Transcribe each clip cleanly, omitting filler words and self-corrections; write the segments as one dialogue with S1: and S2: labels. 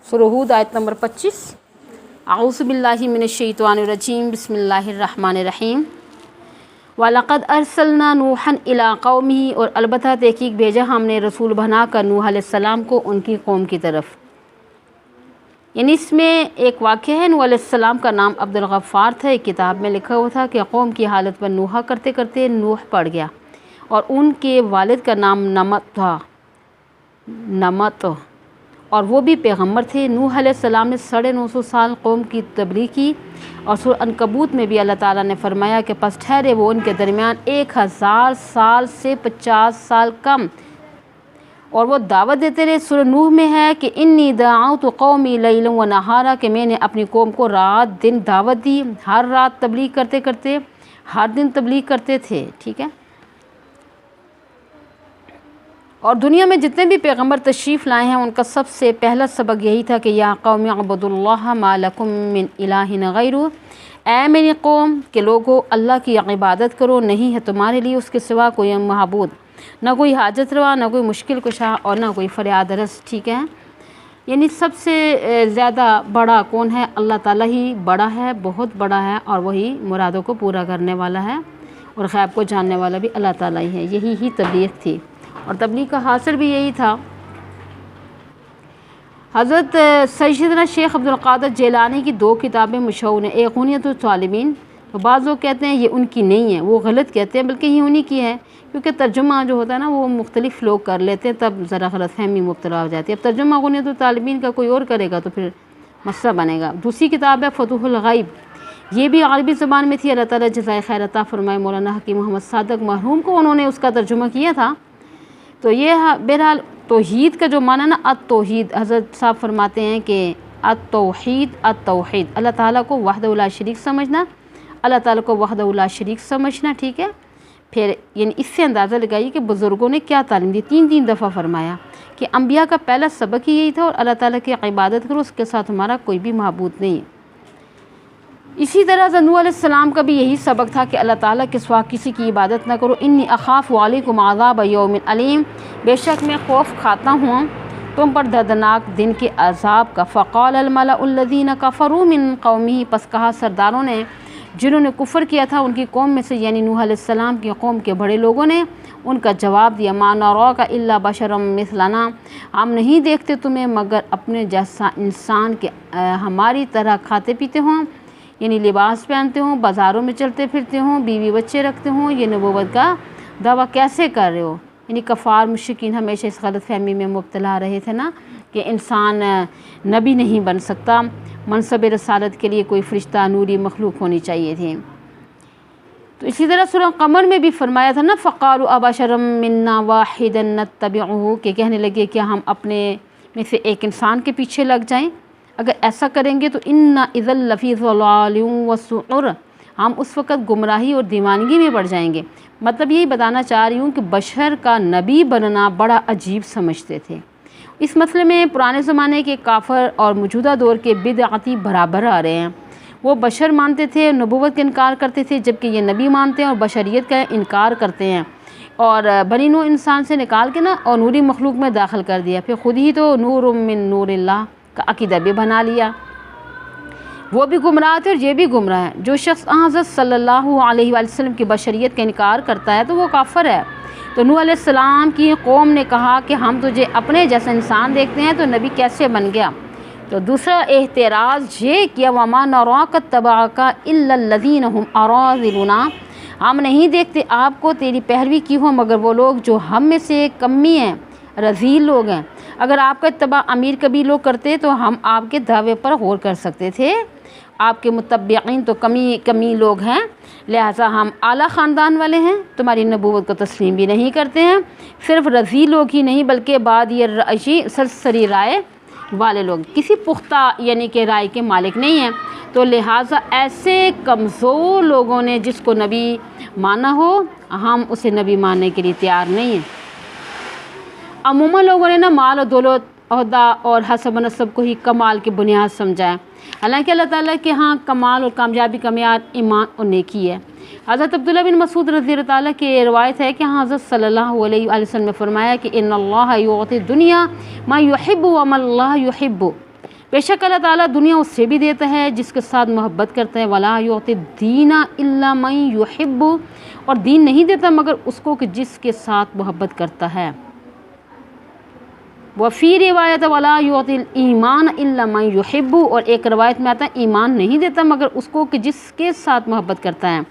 S1: سورہ ہود آیت نمبر 25۔ اعوذ باللہ من الشیطان الرجیم، بسم اللہ الرحمن الرحیم۔ وَلَقَدْ أَرْسَلْنَا نُوحًا إِلَىٰ قَوْمِهِ، اور البتہ تحقیق بھیجا ہم نے رسول بنا کر نوح علیہ السلام کو ان کی قوم کی طرف۔ یعنی اس میں ایک واقعہ ہے، نوح علیہ السلام کا نام عبد الغفار تھا۔ ایک کتاب میں لکھا ہوا تھا کہ قوم کی حالت پر نوحہ کرتے کرتے نوح پڑ گیا، اور ان کے والد کا نام نمط تھا، اور وہ بھی پیغمبر تھے۔ نوح علیہ السلام نے 950 سال قوم کی تبلیغ کی، اور سورہ عنکبوت میں بھی اللہ تعالیٰ نے فرمایا کہ پس ٹھہرے وہ ان کے درمیان 1000 سال سے 50 سال کم، اور وہ دعوت دیتے رہے۔ سورہ نوح میں ہے کہ انی دعوت قومی لیلا و نہارا، کہ میں نے اپنی قوم کو رات دن دعوت دی، ہر رات تبلیغ کرتے کرتے ہر دن تبلیغ کرتے تھے، ٹھیک ہے۔ اور دنیا میں جتنے بھی پیغمبر تشریف لائے ہیں ان کا سب سے پہلا سبق یہی تھا کہ یا قوم اعبدوا اللہ ما لکم من الہ غیرہ، اے میری قوم کہ لوگو اللہ کی عبادت کرو، نہیں ہے تمہارے لیے اس کے سوا کوئی معبود، نہ کوئی حاجت روا، نہ کوئی مشکل کشا، اور نہ کوئی فریاد رس، ٹھیک ہے۔ یعنی سب سے زیادہ بڑا کون ہے؟ اللہ تعالیٰ ہی بڑا ہے، بہت بڑا ہے، اور وہی مرادوں کو پورا کرنے والا ہے، اور غیب کو جاننے والا بھی اللہ تعالیٰ ہی ہے۔ یہی ہی تبلیغ تھی، اور تبلیغ کا حاصل بھی یہی تھا۔ حضرت سیدنا شیخ عبد القادر جیلانی کی 2 کتابیں مشہور ہیں، ایک غنیۃ الطالبین، تو بعض لوگ کہتے ہیں یہ ان کی نہیں ہے، وہ غلط کہتے ہیں، بلکہ یہ انہی کی ہے، کیونکہ ترجمہ جو ہوتا ہے نا وہ مختلف لوگ کر لیتے ہیں، تب ذرا غلط فہمی مبتلا ہو جاتی ہے۔ اب ترجمہ غنیۃ الطالبین کا کوئی اور کرے گا تو پھر مسئلہ بنے گا۔ دوسری کتاب ہے فتوح الغیب، یہ بھی عربی زبان میں تھی، اللہ تعالیٰ جزائے خیر عطا فرمائے مولانا حکیم محمد صادق مرحوم کو، انہوں نے اس کا ترجمہ کیا تھا۔ تو یہ بہرحال توحید کا جو معنی نا التوحید، حضرت صاحب فرماتے ہیں کہ التوحید اللہ تعالیٰ کو وحدہ لا شریک سمجھنا، اللہ تعالیٰ کو وحدہ لا شریک سمجھنا، ٹھیک ہے۔ پھر یعنی اس سے اندازہ لگائیے کہ بزرگوں نے کیا تعلیم دی، 3 دفعہ فرمایا کہ انبیاء کا پہلا سبق ہی یہی تھا، اور اللہ تعالیٰ کی عبادت کرو، اس کے ساتھ ہمارا کوئی بھی معبود نہیں۔ اسی طرح نوح علیہ السلام کا بھی یہی سبق تھا کہ اللہ تعالیٰ کے سوا کسی کی عبادت نہ کرو۔ انی اخاف علیکم عذاب یوم علیم، بے شک میں خوف کھاتا ہوں تم پر دردناک دن کے عذاب کا۔ فقال الملأ الذین کفروا من قومہ، پس کہا سرداروں نے جنہوں نے کفر کیا تھا ان کی قوم میں سے، یعنی نوح علیہ السلام کی قوم کے بڑے لوگوں نے ان کا جواب دیا، ما نراک الا بشرا مثلنا، ہم نہیں دیکھتے تمہیں مگر اپنے جیسا انسان کے ہماری طرح کھاتے پیتے ہوں، یعنی لباس پہنتے ہوں، بازاروں میں چلتے پھرتے ہوں، بیوی بچے رکھتے ہوں، یہ نبوت کا دعویٰ کیسے کر رہے ہو؟ یعنی کفار مشرکین ہمیشہ اس غلط فہمی میں مبتلا رہے تھے نا کہ انسان نبی نہیں بن سکتا، منصب رسالت کے لیے کوئی فرشتہ نوری مخلوق ہونی چاہیے تھی۔ تو اسی طرح سورہ قمر میں بھی فرمایا تھا نا فقالوا ابشرا منا واحدا نتبعہ، کہ کہنے لگے کہ ہم اپنے میں سے ایک انسان کے پیچھے لگ جائیں، اگر ایسا کریں گے تو انا اذا لفی ضلال وسعر، ہم اس وقت گمراہی اور دیوانگی میں پڑ جائیں گے۔ مطلب یہی بتانا چاہ رہی ہوں کہ بشر کا نبی بننا بڑا عجیب سمجھتے تھے۔ اس مسئلے میں پرانے زمانے کے کافر اور موجودہ دور کے بدعتی برابر آ رہے ہیں۔ وہ بشر مانتے تھے، نبوت کا انکار کرتے تھے، جبکہ یہ نبی مانتے ہیں اور بشریت کا انکار کرتے ہیں، اور بنی نوع انسان سے نکال کے نا اور نوری مخلوق میں داخل کر دیا، پھر خود ہی تو نور من نور اللہ کا عقیدہ بھی بنا لیا۔ وہ بھی گمراہ تھے اور یہ بھی گمراہ ہے۔ جو شخص حضرت صلی اللہ علیہ وآلہ وسلم کی بشریت کا انکار کرتا ہے تو وہ کافر ہے۔ تو نوح علیہ السلام کی قوم نے کہا کہ ہم تجھے اپنے جیسا انسان دیکھتے ہیں، تو نبی کیسے بن گیا؟ تو دوسرا اعتراض یہ کیا وما نراک اتبعک الا الذین هم اراذلنا، ہم نہیں دیکھتے آپ کو تیری پیروی کی ہو مگر وہ لوگ جو ہم میں سے کمی ہیں، رذیل لوگ ہیں۔ اگر آپ کا اتباع امیر کبیر لوگ کرتے تو ہم آپ کے دعوے پر غور کر سکتے تھے، آپ کے متبعین تو کمی لوگ ہیں، لہٰذا ہم اعلیٰ خاندان والے ہیں، تمہاری نبوت کو تسلیم بھی نہیں کرتے ہیں۔ صرف رذیل لوگ ہی نہیں بلکہ بعد یہ سرسری رائے والے لوگ، کسی پختہ یعنی کہ رائے کے مالک نہیں ہیں۔ تو لہٰذا ایسے کمزور لوگوں نے جس کو نبی مانا ہو، ہم اسے نبی ماننے کے لیے تیار نہیں ہیں۔ عموماً لوگوں نے نا مال و دولت، عہدہ اور حسب و نسب کو ہی کمال کی بنیاد سمجھا ہے، حالانکہ اللہ تعالیٰ کے ہاں کمال اور کامیابی کا معیار ایمان اور نیکی ہے۔ حضرت عبداللہ بن مسعود رضی اللہ تعالیٰ کی روایت ہے کہ حضرت صلی اللہ علیہ وآلہ وسلم نے فرمایا کہ ان اللہ یعطی الدنیا ما یحب وما اللہ یحب، بے شک اللہ تعالیٰ دنیا اس سے بھی دیتا ہے جس کے ساتھ محبت کرتا ہے، ولا یعطی الدین الا من یحب، اور دین نہیں دیتا مگر اس کو کہ جس کے ساتھ محبت کرتا ہے۔ وفی روایت ولا یعطی الایمان الا من یحب، اور ایک روایت میں آتا ہے ایمان نہیں دیتا مگر اس کو کہ جس کے ساتھ محبت کرتا ہے۔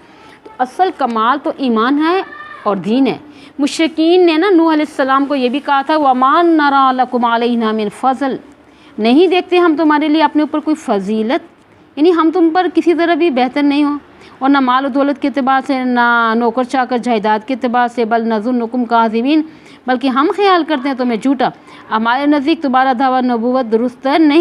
S1: تو اصل کمال تو ایمان ہے اور دین ہے۔ مشرکین نے نا نوح علیہ السلام کو یہ بھی کہا تھا وَمَا نَرَىٰ لَكُمْ عَلَيْنَا مِنْ فضل، نہیں دیکھتے ہم تمہارے لیے اپنے اوپر کوئی فضیلت، یعنی ہم تم پر کسی طرح بھی بہتر نہیں ہوں، اور نہ مال و دولت کے اعتبار سے، نہ نوکر چاکر جائیداد کے اعتبار سے، بل نظنکم کاذبین، بلکہ ہم خیال کرتے ہیں تمہیں جھوٹا، ہمارے نزدیک تمہارا دعویٰ نبوت درست نہیں۔